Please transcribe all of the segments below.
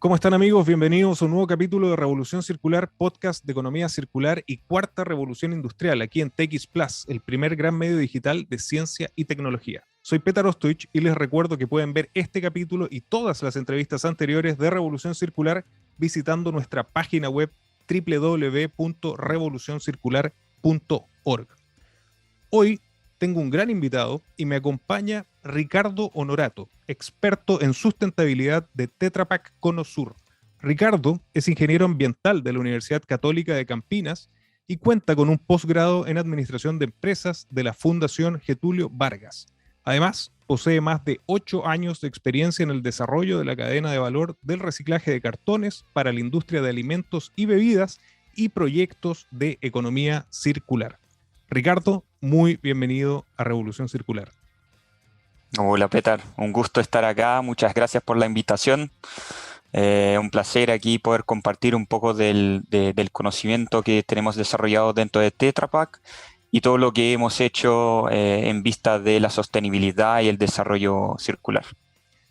¿Cómo están, amigos? Bienvenidos a un nuevo capítulo de Revolución Circular, podcast de economía circular y cuarta revolución industrial, aquí en TX Plus, el primer gran medio digital de ciencia y tecnología. Soy Petar Ostoich y les recuerdo que pueden ver este capítulo y todas las entrevistas anteriores de Revolución Circular visitando nuestra página web www.revolucioncircular.org. Hoy tengo un gran invitado y me acompaña Ricardo Honorato, experto en sustentabilidad de Tetra Pak Cono Sur. Ricardo es ingeniero ambiental de la Universidad Católica de Campinas y cuenta con un posgrado en Administración de Empresas de la Fundación Getulio Vargas. Además, posee más de 8 años de experiencia en el desarrollo de la cadena de valor del reciclaje de cartones para la industria de alimentos y bebidas y proyectos de economía circular. Ricardo, muy bienvenido a Revolución Circular. Hola Petar, un gusto estar acá, muchas gracias por la invitación. Un placer aquí poder compartir un poco del conocimiento que tenemos desarrollado dentro de Tetra Pak y todo lo que hemos hecho en vista de la sostenibilidad y el desarrollo circular.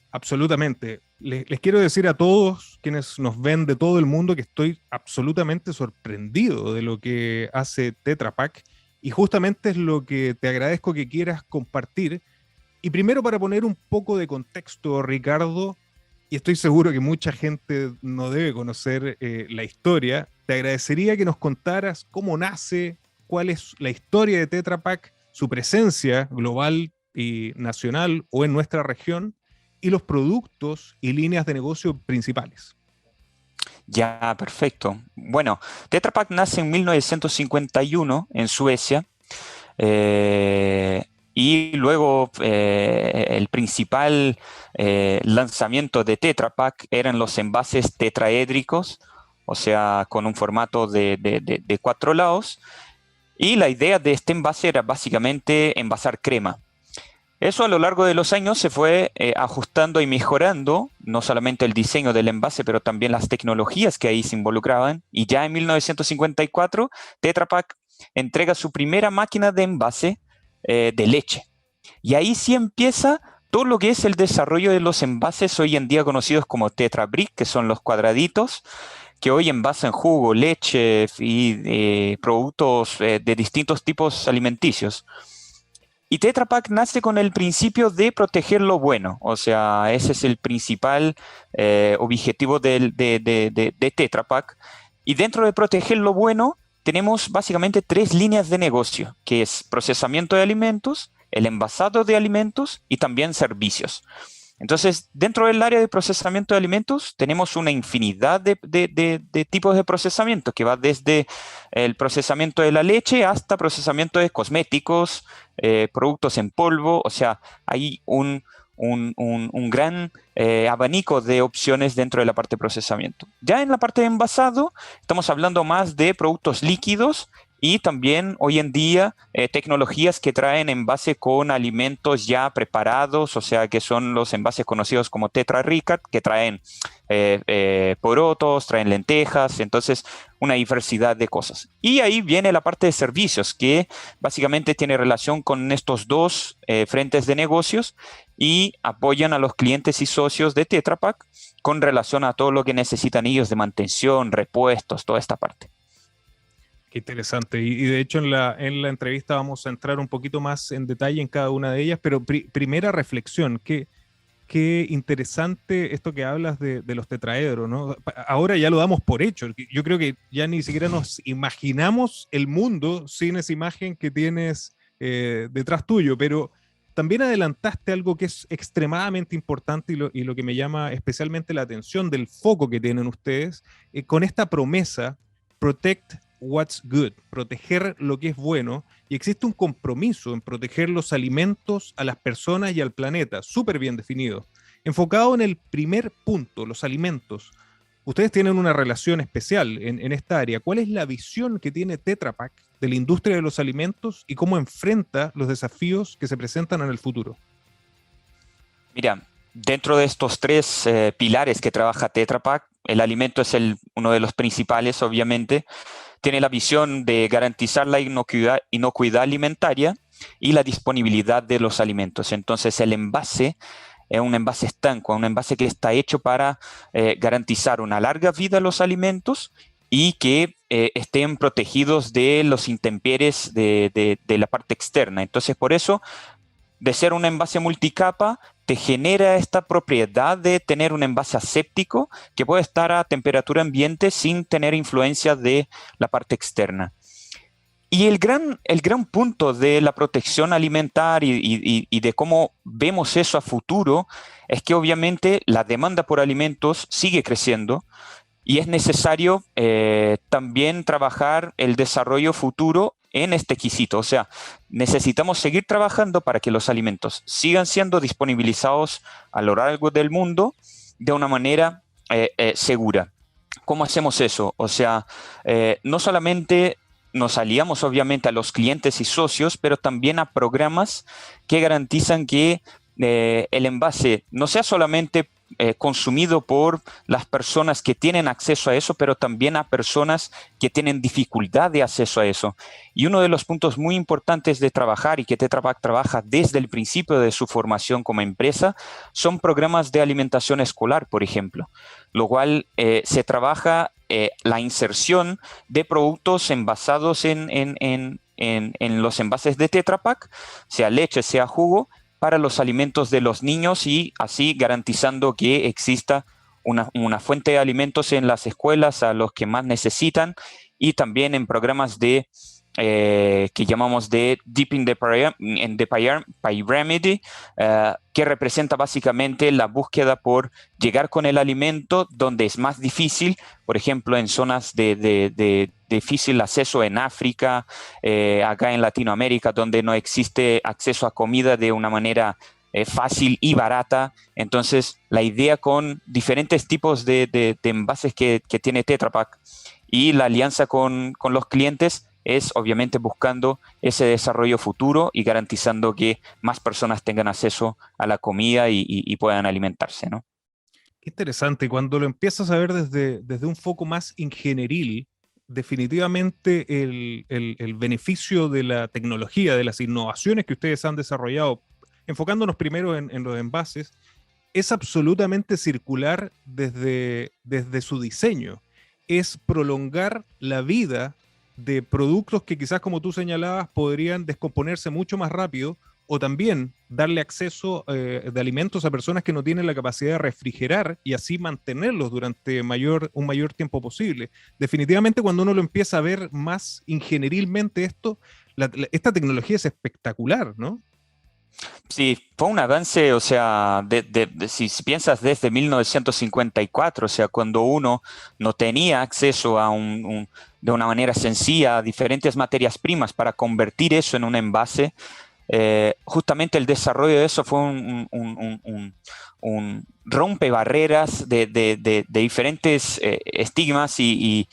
Absolutamente. Les quiero decir a todos quienes nos ven de todo el mundo que estoy absolutamente sorprendido de lo que hace Tetra Pak y justamente es lo que te agradezco que quieras compartir. Y primero, para poner un poco de contexto, Ricardo, y estoy seguro que mucha gente no debe conocer la historia, te agradecería que nos contaras cómo nace, cuál es la historia de Tetra Pak, su presencia global y nacional o en nuestra región, y los productos y líneas de negocio principales. Ya, perfecto. Bueno, Tetra Pak nace en 1951 en Suecia. Y luego el principal lanzamiento de Tetra Pak eran los envases tetraédricos, o sea, con un formato de 4 lados. Y la idea de este envase era básicamente envasar crema. Eso a lo largo de los años se fue ajustando y mejorando, no solamente el diseño del envase, pero también las tecnologías que ahí se involucraban. Y ya en 1954, Tetra Pak entrega su primera máquina de envase de leche. Y ahí sí empieza todo lo que es el desarrollo de los envases hoy en día conocidos como Tetra Brick, que son los cuadraditos, que hoy envasan jugo, leche y productos de distintos tipos alimenticios. Y Tetra Pak nace con el principio de proteger lo bueno, o sea, ese es el principal objetivo de Tetra Pak. Y dentro de proteger lo bueno, tenemos básicamente 3 líneas de negocio, que es procesamiento de alimentos, el envasado de alimentos y también servicios. Entonces, dentro del área de procesamiento de alimentos, tenemos una infinidad de tipos de procesamiento, que va desde el procesamiento de la leche hasta procesamiento de cosméticos, productos en polvo, o sea, hay un gran abanico de opciones dentro de la parte de procesamiento. Ya en la parte de envasado, estamos hablando más de productos líquidos y también hoy en día tecnologías que traen envase con alimentos ya preparados, o sea que son los envases conocidos como Tetra Ricat, que traen porotos, traen lentejas, entonces una diversidad de cosas. Y ahí viene la parte de servicios, que básicamente tiene relación con estos dos frentes de negocios y apoyan a los clientes y socios de Tetra Pak con relación a todo lo que necesitan ellos de mantención, repuestos, toda esta parte. Qué interesante. Y de hecho en la entrevista vamos a entrar un poquito más en detalle en cada una de ellas, pero primera reflexión, qué interesante esto que hablas de los tetraedros, ¿no? Ahora ya lo damos por hecho. Yo creo que ya ni siquiera nos imaginamos el mundo sin esa imagen que tienes detrás tuyo, pero también adelantaste algo que es extremadamente importante y lo que me llama especialmente la atención del foco que tienen ustedes con esta promesa, Protect What's Good, proteger lo que es bueno, y existe un compromiso en proteger los alimentos a las personas y al planeta, súper bien definido. Enfocado en el primer punto, los alimentos, ustedes tienen una relación especial en esta área. ¿Cuál es la visión que tiene Tetra Pak de la industria de los alimentos y cómo enfrenta los desafíos que se presentan en el futuro? Mira, dentro de estos 3 pilares que trabaja Tetra Pak, el alimento es uno de los principales, obviamente. Tiene la visión de garantizar la inocuidad alimentaria y la disponibilidad de los alimentos. Entonces, el envase es un envase estanco, un envase que está hecho para garantizar una larga vida a los alimentos y que estén protegidos de los intempieres de la parte externa. Entonces, por eso, de ser un envase multicapa, te genera esta propiedad de tener un envase aséptico que puede estar a temperatura ambiente sin tener influencia de la parte externa. Y el gran punto de la protección alimentaria y de cómo vemos eso a futuro es que obviamente la demanda por alimentos sigue creciendo y es necesario también trabajar el desarrollo futuro en este quesito. O sea, necesitamos seguir trabajando para que los alimentos sigan siendo disponibilizados a lo largo del mundo de una manera segura. ¿Cómo hacemos eso? O sea, no solamente nos aliamos obviamente a los clientes y socios, pero también a programas que garantizan que el envase no sea solamente consumido por las personas que tienen acceso a eso, pero también a personas que tienen dificultad de acceso a eso. Y uno de los puntos muy importantes de trabajar y que Tetra Pak trabaja desde el principio de su formación como empresa son programas de alimentación escolar, por ejemplo, lo cual se trabaja la inserción de productos envasados en los envases de Tetra Pak, sea leche, sea jugo, para los alimentos de los niños y así garantizando que exista una fuente de alimentos en las escuelas a los que más necesitan y también en programas de que llamamos de Deep in the Pyramid, que representa básicamente la búsqueda por llegar con el alimento donde es más difícil, por ejemplo, en zonas de difícil acceso en África, acá en Latinoamérica, donde no existe acceso a comida de una manera fácil y barata. Entonces, la idea con diferentes tipos de envases que tiene Tetra Pak y la alianza con los clientes es obviamente buscando ese desarrollo futuro y garantizando que más personas tengan acceso a la comida y puedan alimentarse, ¿no? Qué interesante. Cuando lo empiezas a ver desde un foco más ingenieril, definitivamente el beneficio de la tecnología, de las innovaciones que ustedes han desarrollado, enfocándonos primero en los envases, es absolutamente circular desde su diseño. Es prolongar la vida de productos que quizás, como tú señalabas, podrían descomponerse mucho más rápido, o también darle acceso de alimentos a personas que no tienen la capacidad de refrigerar y así mantenerlos durante un mayor tiempo posible. Definitivamente, cuando uno lo empieza a ver más ingenierilmente esto, esta tecnología es espectacular, ¿no? Sí, fue un avance, o sea, si piensas desde 1954, o sea, cuando uno no tenía acceso a de una manera sencilla a diferentes materias primas para convertir eso en un envase, justamente el desarrollo de eso fue un rompe barreras de diferentes estigmas y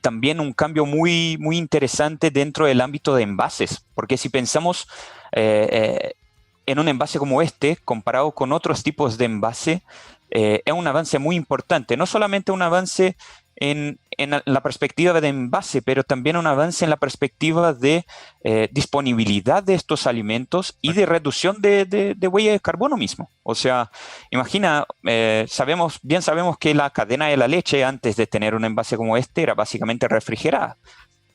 también un cambio muy interesante dentro del ámbito de envases, porque si pensamos en un envase como este, comparado con otros tipos de envase, es un avance muy importante. No solamente un avance en la perspectiva de envase, pero también un avance en la perspectiva de disponibilidad de estos alimentos y de reducción de huella de carbono mismo. O sea, imagina, bien sabemos que la cadena de la leche antes de tener un envase como este era básicamente refrigerada.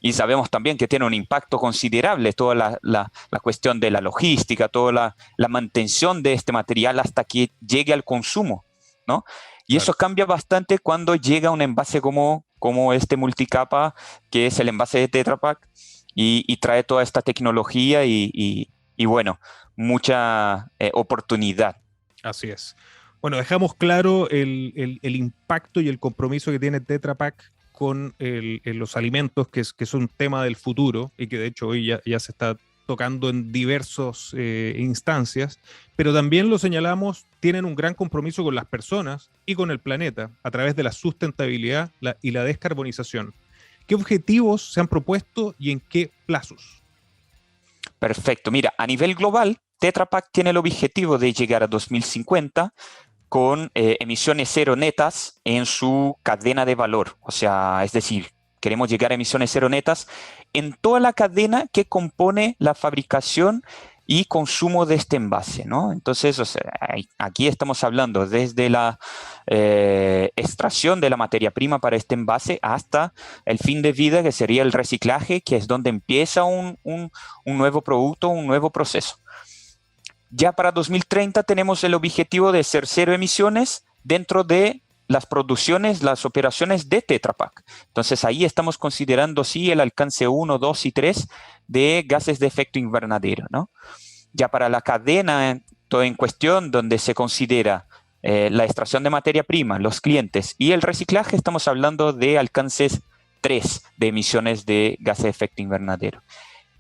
Y sabemos también que tiene un impacto considerable toda la cuestión de la logística, toda la mantención de este material hasta que llegue al consumo, ¿no? Y eso cambia bastante cuando llega un envase como este multicapa, que es el envase de Tetra Pak, y trae toda esta tecnología y bueno, mucha oportunidad. Así es. Bueno, dejamos claro el impacto y el compromiso que tiene Tetra Pak con los alimentos, que es un tema del futuro y que de hecho hoy ya se está tocando en diversas instancias, pero también lo señalamos, tienen un gran compromiso con las personas y con el planeta a través de la sustentabilidad y la descarbonización. ¿Qué objetivos se han propuesto y en qué plazos? Perfecto. Mira, a nivel global, Tetra Pak tiene el objetivo de llegar a 2050 con emisiones cero netas en su cadena de valor. O sea, es decir, queremos llegar a emisiones cero netas en toda la cadena que compone la fabricación y consumo de este envase, ¿no? Entonces, o sea, aquí estamos hablando desde la extracción de la materia prima para este envase hasta el fin de vida, que sería el reciclaje, que es donde empieza un nuevo producto, un nuevo proceso. Ya para 2030 tenemos el objetivo de ser cero emisiones dentro de las producciones, las operaciones de Tetra Pak. Entonces ahí estamos considerando sí el alcance 1, 2 y 3 de gases de efecto invernadero, ¿no? Ya para la cadena todo en cuestión, donde se considera la extracción de materia prima, los clientes y el reciclaje, estamos hablando de alcances 3 de emisiones de gases de efecto invernadero.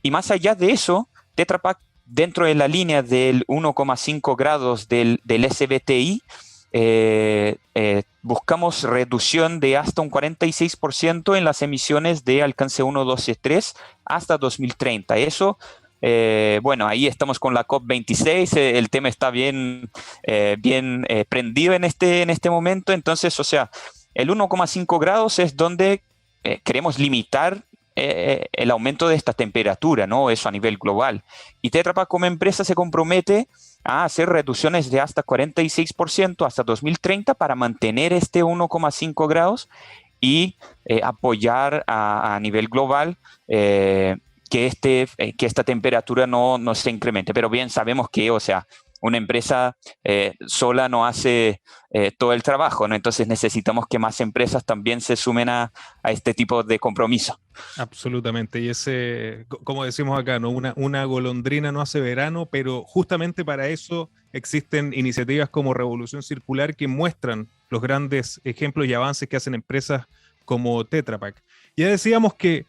Y más allá de eso, Tetra Pak, dentro de la línea del 1,5 grados del SBTI, buscamos reducción de hasta un 46% en las emisiones de alcance 1, 2 y 3 hasta 2030. Eso, bueno, ahí estamos con la COP26, el tema está bien prendido en este momento. Entonces, o sea, el 1,5 grados es donde queremos limitar el aumento de esta temperatura, ¿no? Eso a nivel global. Y Tetra Pak como empresa se compromete a hacer reducciones de hasta 46% hasta 2030 para mantener este 1,5 grados y apoyar a nivel global que esta temperatura no se incremente. Pero bien sabemos que, o sea, una empresa sola no hace todo el trabajo, ¿no? Entonces necesitamos que más empresas también se sumen a este tipo de compromiso. Absolutamente, y como decimos acá, ¿no? Una golondrina no hace verano, pero justamente para eso existen iniciativas como Revolución Circular que muestran los grandes ejemplos y avances que hacen empresas como Tetra Pak. Ya decíamos que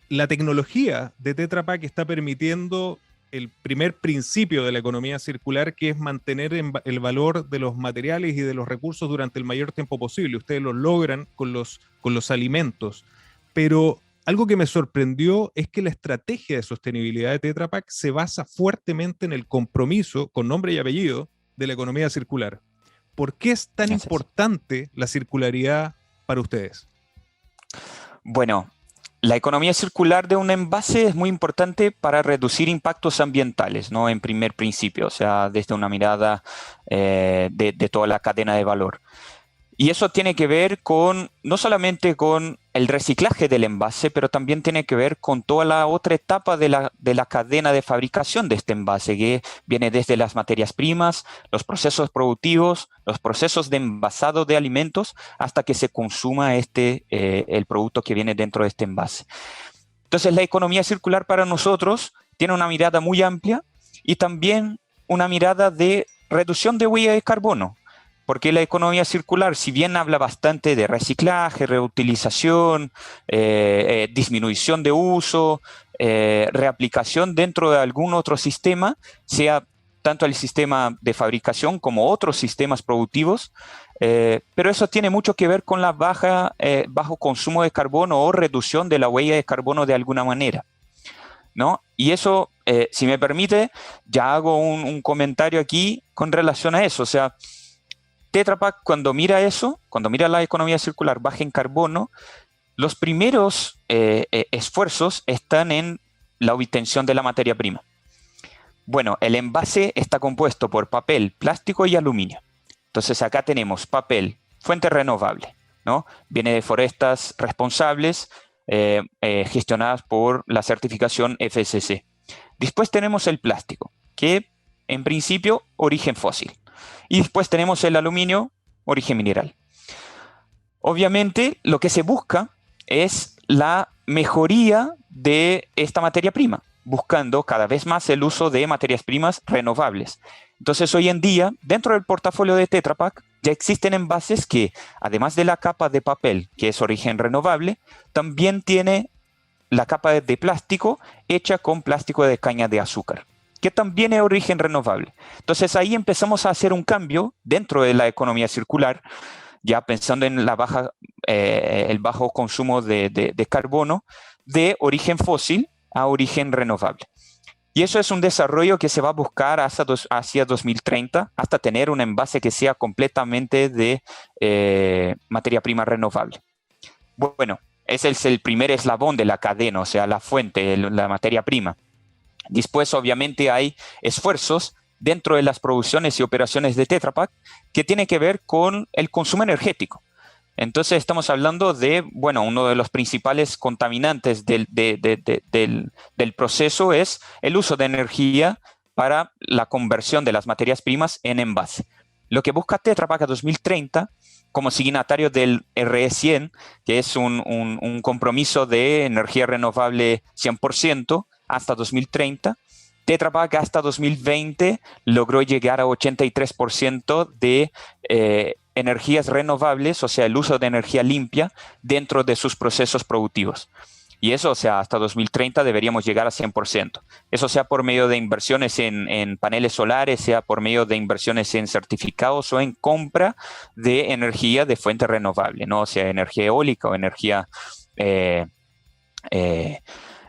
la tecnología de Tetra Pak está permitiendo el primer principio de la economía circular, que es mantener el valor de los materiales y de los recursos durante el mayor tiempo posible. Ustedes lo logran con los alimentos, pero algo que me sorprendió es que la estrategia de sostenibilidad de Tetra Pak se basa fuertemente en el compromiso, con nombre y apellido, de la economía circular. ¿Por qué es tan importante la circularidad para ustedes? Bueno, la economía circular de un envase es muy importante para reducir impactos ambientales, ¿no? En primer principio, o sea, desde una mirada de toda la cadena de valor. Y eso tiene que ver no solamente con el reciclaje del envase, pero también tiene que ver con toda la otra etapa de la cadena de fabricación de este envase, que viene desde las materias primas, los procesos productivos, los procesos de envasado de alimentos, hasta que se consuma el producto que viene dentro de este envase. Entonces, la economía circular para nosotros tiene una mirada muy amplia y también una mirada de reducción de huella de carbono. Porque la economía circular, si bien habla bastante de reciclaje, reutilización, disminución de uso, reaplicación dentro de algún otro sistema, sea tanto el sistema de fabricación como otros sistemas productivos, pero eso tiene mucho que ver con la bajo consumo de carbono o reducción de la huella de carbono de alguna manera, ¿no? Y eso, si me permite, ya hago un comentario aquí con relación a eso. O sea, Tetra Pak, cuando mira eso, cuando mira la economía circular baja en carbono, los primeros esfuerzos están en la obtención de la materia prima. Bueno, el envase está compuesto por papel, plástico y aluminio. Entonces acá tenemos papel, fuente renovable, ¿no? Viene de forestas responsables gestionadas por la certificación FSC. Después tenemos el plástico, que en principio origen fósil. Y después tenemos el aluminio, origen mineral. Obviamente, lo que se busca es la mejoría de esta materia prima, buscando cada vez más el uso de materias primas renovables. Entonces, hoy en día, dentro del portafolio de Tetra Pak, ya existen envases que, además de la capa de papel, que es origen renovable, también tiene la capa de plástico hecha con plástico de caña de azúcar, que también es origen renovable. Entonces ahí empezamos a hacer un cambio dentro de la economía circular, ya pensando en el bajo consumo de carbono, de origen fósil a origen renovable. Y eso es un desarrollo que se va a buscar hacia 2030, hasta tener un envase que sea completamente de materia prima renovable. Bueno, ese es el primer eslabón de la cadena, o sea, la fuente, la materia prima. Después, obviamente, hay esfuerzos dentro de las producciones y operaciones de Tetra Pak que tiene que ver con el consumo energético. Entonces estamos hablando de, bueno, uno de los principales contaminantes del proceso es el uso de energía para la conversión de las materias primas en envase. Lo que busca Tetra Pak a 2030 como signatario del RE100, que es un compromiso de energía renovable 100% hasta 2030, Tetra Pak hasta 2020 logró llegar a 83% de energías renovables, o sea, el uso de energía limpia dentro de sus procesos productivos. Y eso, o sea, hasta 2030 deberíamos llegar a 100%. Eso sea por medio de inversiones en paneles solares, sea por medio de inversiones en certificados o en compra de energía de fuente renovable, ¿no? O sea, energía eólica o energía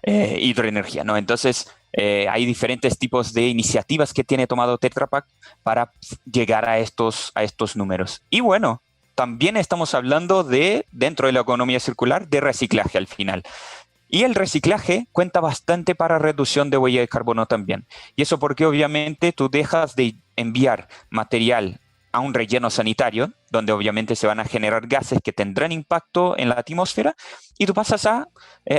hidroenergía, ¿no? Entonces, hay diferentes tipos de iniciativas que tiene tomado Tetra Pak para llegar a estos números. Y bueno, también estamos hablando de, dentro de la economía circular, de reciclaje al final. Y el reciclaje cuenta bastante para reducción de huella de carbono también. Y eso porque obviamente tú dejas de enviar material a un relleno sanitario, donde obviamente se van a generar gases que tendrán impacto en la atmósfera, y tú pasas a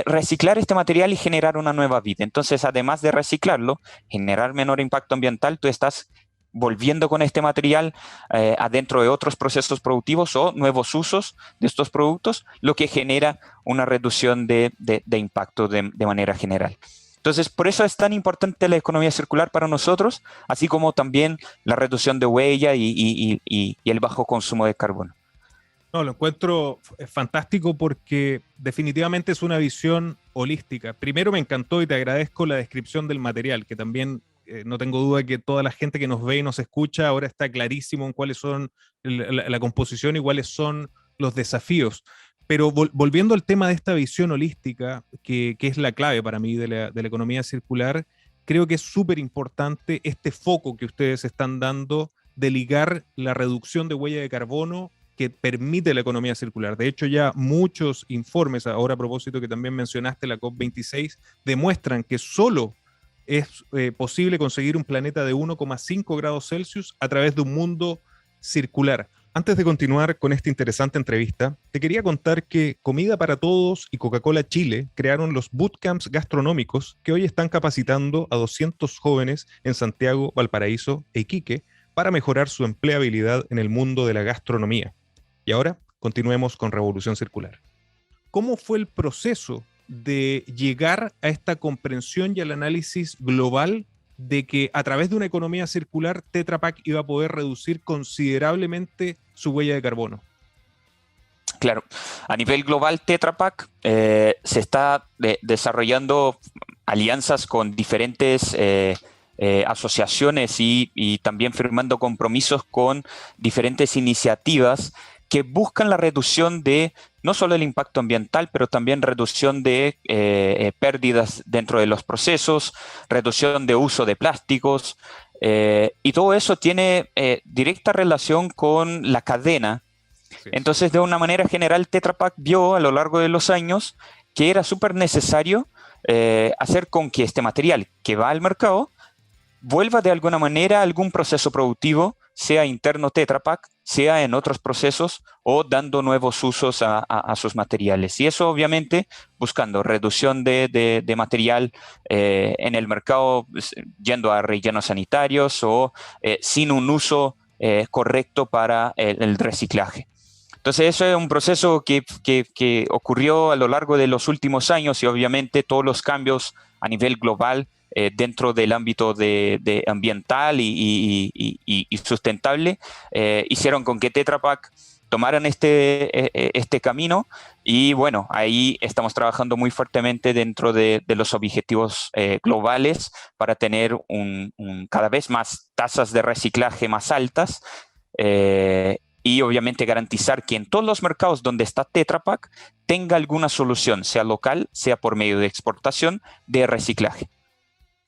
reciclar este material y generar una nueva vida. Entonces, además de reciclarlo, generar menor impacto ambiental, tú estás volviendo con este material adentro de otros procesos productivos o nuevos usos de estos productos, lo que genera una reducción de impacto de manera general. Entonces, por eso es tan importante la economía circular para nosotros, así como también la reducción de huella y el bajo consumo de carbono. No, lo encuentro fantástico porque definitivamente es una visión holística. Primero me encantó y te agradezco la descripción del material, que también no tengo duda que toda la gente que nos ve y nos escucha ahora está clarísimo en cuáles son la composición y cuáles son los desafíos. Pero volviendo al tema de esta visión holística, que es la clave para mí de la economía circular, creo que es súper importante este foco que ustedes están dando de ligar la reducción de huella de carbono que permite la economía circular. De hecho, ya muchos informes, ahora a propósito que también mencionaste la COP26, demuestran que solo es posible conseguir un planeta de 1,5 grados Celsius a través de un mundo circular. Antes de continuar con esta interesante entrevista, te quería contar que Comida para Todos y Coca-Cola Chile crearon los bootcamps gastronómicos que hoy están capacitando a 200 jóvenes en Santiago, Valparaíso e Iquique para mejorar su empleabilidad en el mundo de la gastronomía. Y ahora continuemos con Revolución Circular. ¿Cómo fue el proceso de llegar a esta comprensión y al análisis global de que a través de una economía circular Tetra Pak iba a poder reducir considerablemente su huella de carbono? Claro, a nivel global Tetra Pak se está desarrollando alianzas con diferentes asociaciones y también firmando compromisos con diferentes iniciativas que buscan la reducción de no solo el impacto ambiental, pero también reducción de pérdidas dentro de los procesos, reducción de uso de plásticos, y todo eso tiene directa relación con la cadena. Sí. Entonces, de una manera general, Tetra Pak vio a lo largo de los años que era súper necesario hacer con que este material que va al mercado vuelva de alguna manera a algún proceso productivo, sea interno Tetra Pak, sea en otros procesos o dando nuevos usos a sus materiales. Y eso obviamente buscando reducción de material en el mercado, yendo a rellenos sanitarios o sin un uso correcto para el reciclaje. Entonces, eso es un proceso que ocurrió a lo largo de los últimos años y obviamente todos los cambios a nivel global dentro del ámbito de ambiental y sustentable hicieron con que Tetra Pak tomaran este camino y bueno, ahí estamos trabajando muy fuertemente dentro de los objetivos globales para tener cada vez más tasas de reciclaje más altas y obviamente garantizar que en todos los mercados donde está Tetra Pak tenga alguna solución, sea local, sea por medio de exportación, de reciclaje.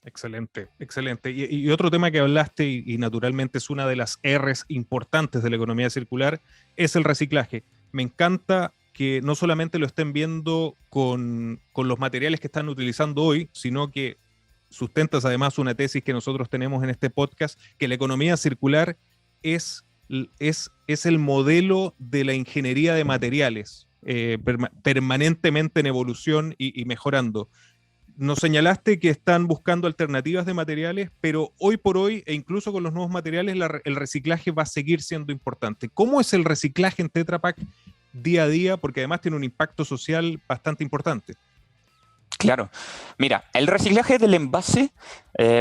Excelente, excelente. Y otro tema que hablaste, y naturalmente es una de las R's importantes de la economía circular, es el reciclaje. Me encanta que no solamente lo estén viendo con los materiales que están utilizando hoy, sino que sustentas además una tesis que nosotros tenemos en este podcast, que la economía circular es el modelo de la ingeniería de materiales, permanentemente en evolución y mejorando. Nos señalaste que están buscando alternativas de materiales, pero hoy por hoy, e incluso con los nuevos materiales, el reciclaje va a seguir siendo importante. ¿Cómo es el reciclaje en Tetra Pak día a día? Porque además tiene un impacto social bastante importante. Claro. Mira, el reciclaje del envase,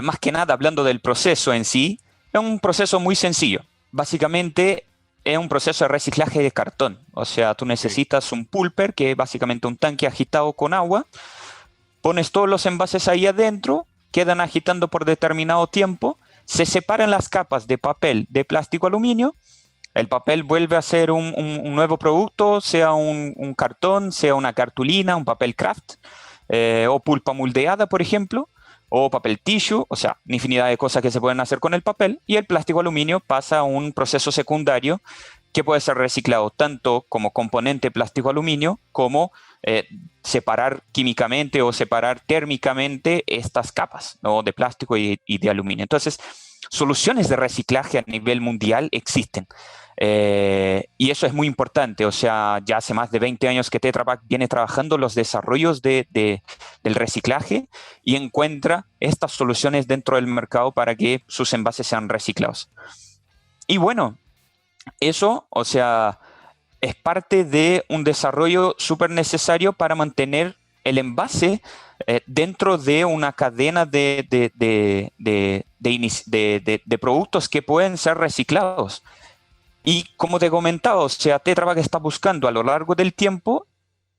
más que nada hablando del proceso en sí, es un proceso muy sencillo. Básicamente es un proceso de reciclaje de cartón. O sea, tú necesitas un pulper, que es básicamente un tanque agitado con agua. Pones todos los envases ahí adentro, quedan agitando por determinado tiempo, se separan las capas de papel, de plástico, aluminio, el papel vuelve a ser un nuevo producto, sea un cartón, sea una cartulina, un papel craft, o pulpa moldeada, por ejemplo, o papel tissue, o sea, una infinidad de cosas que se pueden hacer con el papel, y el plástico aluminio pasa a un proceso secundario que puede ser reciclado tanto como componente plástico-aluminio como separar químicamente o separar térmicamente estas capas, ¿no?, de plástico y de aluminio. Entonces, soluciones de reciclaje a nivel mundial existen. Y eso es muy importante. O sea, ya hace más de 20 años que Tetra Pak viene trabajando los desarrollos del reciclaje y encuentra estas soluciones dentro del mercado para que sus envases sean reciclados. Y bueno, eso, o sea, es parte de un desarrollo súper necesario para mantener el envase dentro de una cadena de productos que pueden ser reciclados. Y como te comentaba, o sea, Tetra Pak está buscando a lo largo del tiempo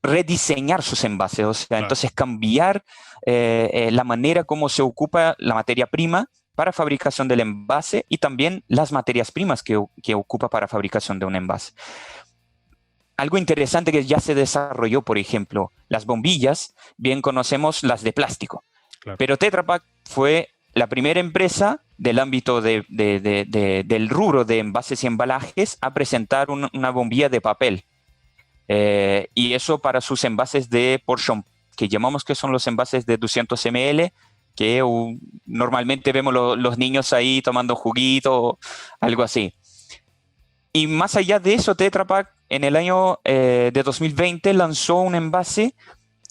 rediseñar sus envases, o sea, claro, entonces cambiar la manera como se ocupa la materia prima para fabricación del envase y también las materias primas que ocupa para fabricación de un envase. Algo interesante que ya se desarrolló, por ejemplo, las bombillas, bien conocemos las de plástico, claro, pero Tetra Pak fue la primera empresa del ámbito del rubro de envases y embalajes a presentar una bombilla de papel. Y eso para sus envases de portion, que llamamos que son los envases de 200 ml, que normalmente vemos los niños ahí tomando juguito o algo así. Y más allá de eso, Tetra Pak en el año de 2020 lanzó un envase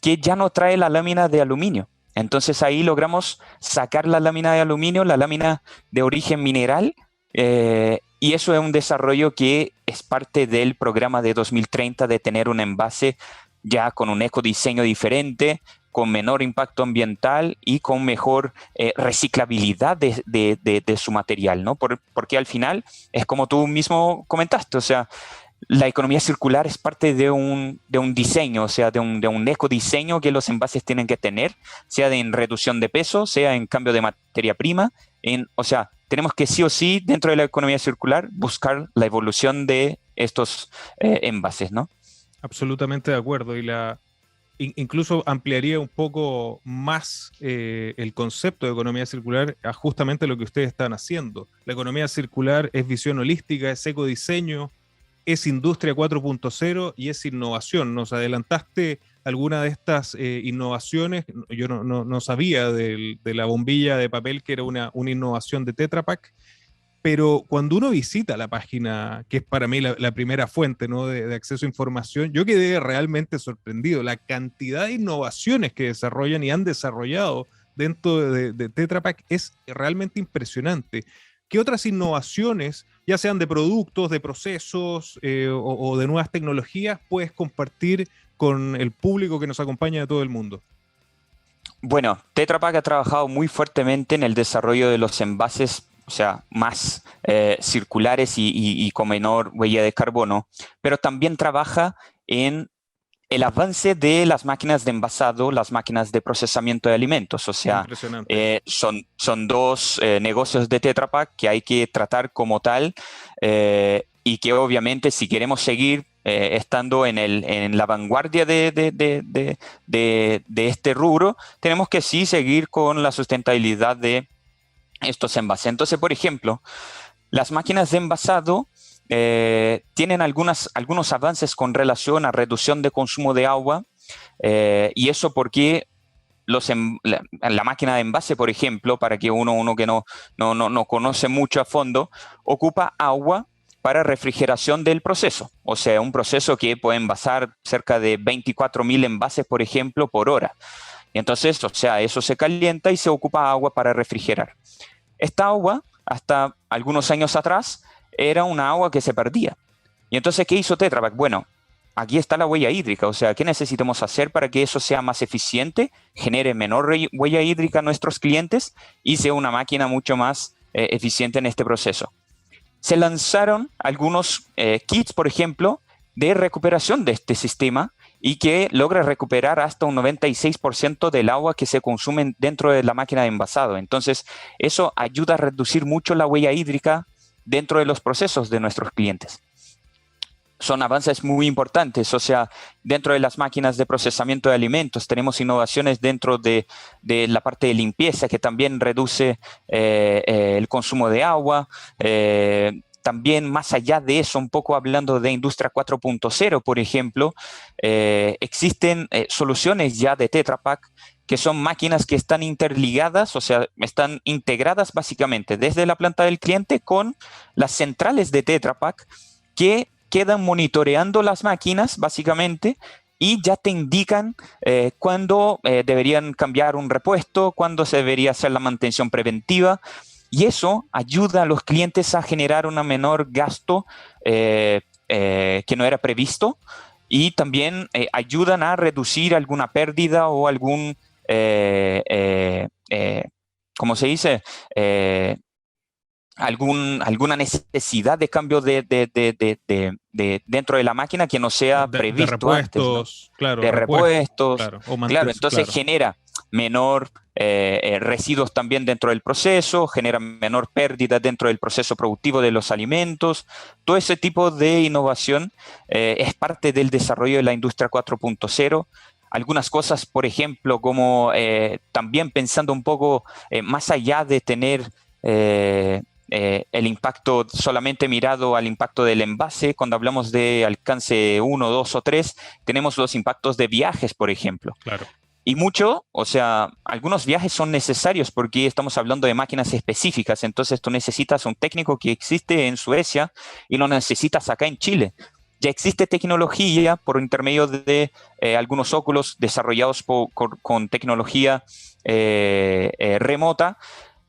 que ya no trae la lámina de aluminio. Entonces ahí logramos sacar la lámina de aluminio, la lámina de origen mineral, y eso es un desarrollo que es parte del programa de 2030 de tener un envase ya con un ecodiseño diferente, con menor impacto ambiental y con mejor reciclabilidad de su material, ¿no? Porque al final es como tú mismo comentaste, o sea, la economía circular es parte de un diseño, o sea, de un ecodiseño que los envases tienen que tener, sea en reducción de peso, sea en cambio de materia prima, o sea, tenemos que sí o sí, dentro de la economía circular, buscar la evolución de estos envases, ¿no? Absolutamente de acuerdo, y incluso ampliaría un poco más el concepto de economía circular a justamente lo que ustedes están haciendo. La economía circular es visión holística, es ecodiseño, es industria 4.0 y es innovación. Nos adelantaste alguna de estas innovaciones. Yo no sabía de la bombilla de papel, que era una innovación de Tetra Pak, pero cuando uno visita la página, que es para mí la primera fuente, ¿no?, de acceso a información, yo quedé realmente sorprendido. La cantidad de innovaciones que desarrollan y han desarrollado dentro de Tetra Pak es realmente impresionante. ¿Qué otras innovaciones, ya sean de productos, de procesos o de nuevas tecnologías, puedes compartir con el público que nos acompaña de todo el mundo? Bueno, Tetra Pak ha trabajado muy fuertemente en el desarrollo de los envases, o sea, más circulares y con menor huella de carbono, pero también trabaja en el avance de las máquinas de envasado, las máquinas de procesamiento de alimentos. O sea, son dos negocios de Tetra Pak que hay que tratar como tal y que obviamente si queremos seguir estando en la vanguardia de este rubro, tenemos que sí seguir con la sustentabilidad de estos envases. Entonces, por ejemplo, las máquinas de envasado tienen algunos avances con relación a reducción de consumo de agua, y eso porque la máquina de envase, por ejemplo, para que uno que no conoce mucho a fondo, ocupa agua para refrigeración del proceso. O sea, un proceso que puede envasar cerca de 24.000 envases, por ejemplo, por hora. Y entonces, o sea, eso se calienta y se ocupa agua para refrigerar. Esta agua, hasta algunos años atrás, era una agua que se perdía. Y entonces, ¿qué hizo Tetra Pak? Bueno, aquí está la huella hídrica, o sea, ¿qué necesitamos hacer para que eso sea más eficiente, genere menor huella hídrica a nuestros clientes y sea una máquina mucho más eficiente en este proceso? Se lanzaron algunos kits, por ejemplo, de recuperación de este sistema y que logra recuperar hasta un 96% del agua que se consume dentro de la máquina de envasado. Entonces, eso ayuda a reducir mucho la huella hídrica dentro de los procesos de nuestros clientes. Son avances muy importantes, o sea, dentro de las máquinas de procesamiento de alimentos tenemos innovaciones dentro de la parte de limpieza que también reduce el consumo de agua. También más allá de eso, un poco hablando de industria 4.0, por ejemplo, existen soluciones ya de Tetra Pak que son máquinas que están interligadas, o sea, están integradas básicamente desde la planta del cliente con las centrales de Tetra Pak que quedan monitoreando las máquinas básicamente y ya te indican cuándo deberían cambiar un repuesto, cuándo se debería hacer la mantención preventiva. Y eso ayuda a los clientes a generar un menor gasto que no era previsto y también ayudan a reducir alguna pérdida o algún, ¿cómo se dice? Alguna necesidad de cambio dentro de la máquina que no sea previsto repuestos, antes, ¿no? claro, De repuestos, claro, claro, entonces claro. genera menor residuos también dentro del proceso, genera menor pérdida dentro del proceso productivo de los alimentos. Todo ese tipo de innovación es parte del desarrollo de la industria 4.0. Algunas cosas, por ejemplo, como también pensando un poco más allá de tener el impacto solamente mirado al impacto del envase, cuando hablamos de alcance 1, 2 o 3, tenemos los impactos de viajes, por ejemplo. Claro. Y mucho, o sea, algunos viajes son necesarios porque estamos hablando de máquinas específicas, entonces tú necesitas un técnico que existe en Suecia y lo necesitas acá en Chile. Ya existe tecnología por intermedio de algunos óculos desarrollados con tecnología remota,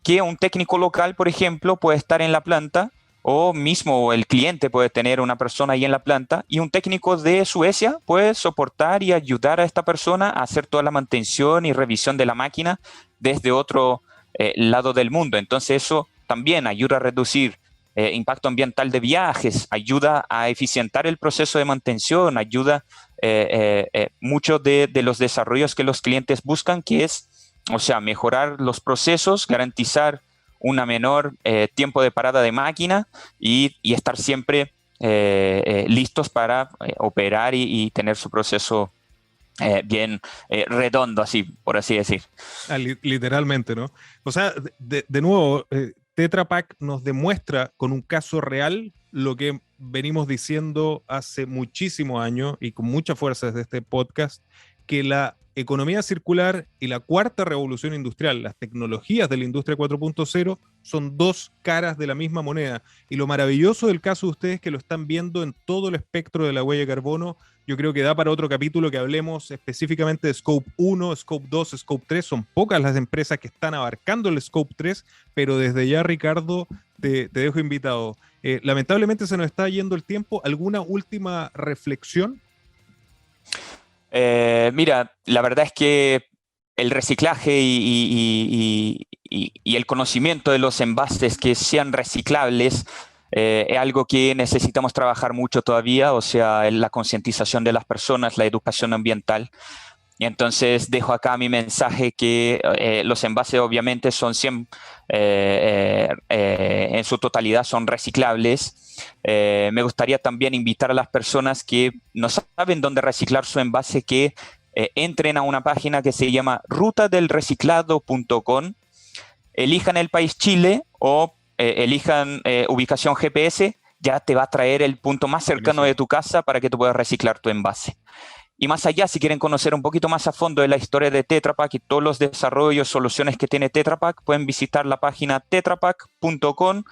que un técnico local, por ejemplo, puede estar en la planta o mismo el cliente puede tener una persona ahí en la planta y un técnico de Suecia puede soportar y ayudar a esta persona a hacer toda la mantención y revisión de la máquina desde otro lado del mundo. Entonces eso también ayuda a reducir impacto ambiental de viajes, ayuda a eficientar el proceso de mantención, ayuda mucho de los desarrollos que los clientes buscan, que es, o sea, mejorar los procesos, garantizar una menor tiempo de parada de máquina y estar siempre listos para operar y tener su proceso bien redondo, así, por así decir. Literalmente, ¿no? O sea, de nuevo, Tetra Pak nos demuestra con un caso real lo que venimos diciendo hace muchísimos años y con mucha fuerza desde este podcast, que la economía circular y la cuarta revolución industrial, las tecnologías de la industria 4.0, son dos caras de la misma moneda. Y lo maravilloso del caso de ustedes que lo están viendo en todo el espectro de la huella de carbono, yo creo que da para otro capítulo que hablemos específicamente de Scope 1, Scope 2, Scope 3. Son pocas las empresas que están abarcando el Scope 3, pero desde ya, Ricardo, te dejo invitado. Lamentablemente se nos está yendo el tiempo. ¿Alguna última reflexión? Mira, la verdad es que el reciclaje y el conocimiento de los envases que sean reciclables es algo que necesitamos trabajar mucho todavía, o sea, la concientización de las personas, la educación ambiental. Y entonces dejo acá mi mensaje que los envases obviamente son en su totalidad son reciclables. Me gustaría también invitar a las personas que no saben dónde reciclar su envase que entren a una página que se llama rutadelreciclado.com, elijan el país Chile o elijan ubicación GPS, ya te va a traer el punto más cercano de tu casa para que tú puedas reciclar tu envase. Y más allá, si quieren conocer un poquito más a fondo de la historia de Tetra Pak y todos los desarrollos, soluciones que tiene Tetra Pak, pueden visitar la página tetrapak.com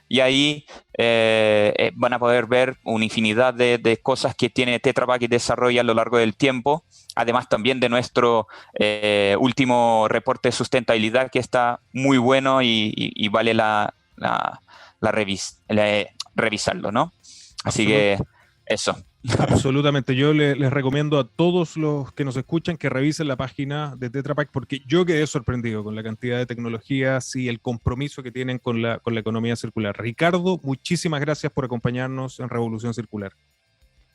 y ahí van a poder ver una infinidad de cosas que tiene Tetra Pak y desarrolla a lo largo del tiempo. Además también de nuestro último reporte de sustentabilidad, que está muy bueno y vale revisarlo, ¿no? Así que eso. Absolutamente, yo les recomiendo a todos los que nos escuchan que revisen la página de Tetra Pak, porque yo quedé sorprendido con la cantidad de tecnologías y el compromiso que tienen con la economía circular. Ricardo, muchísimas gracias por acompañarnos en Revolución Circular.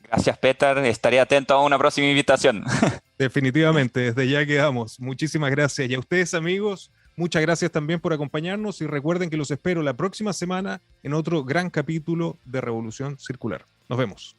Gracias, Peter. Estaré atento a una próxima invitación. Definitivamente, desde ya quedamos. Muchísimas gracias. Y a ustedes, amigos, muchas gracias también por acompañarnos y recuerden que los espero la próxima semana en otro gran capítulo de Revolución Circular. Nos vemos.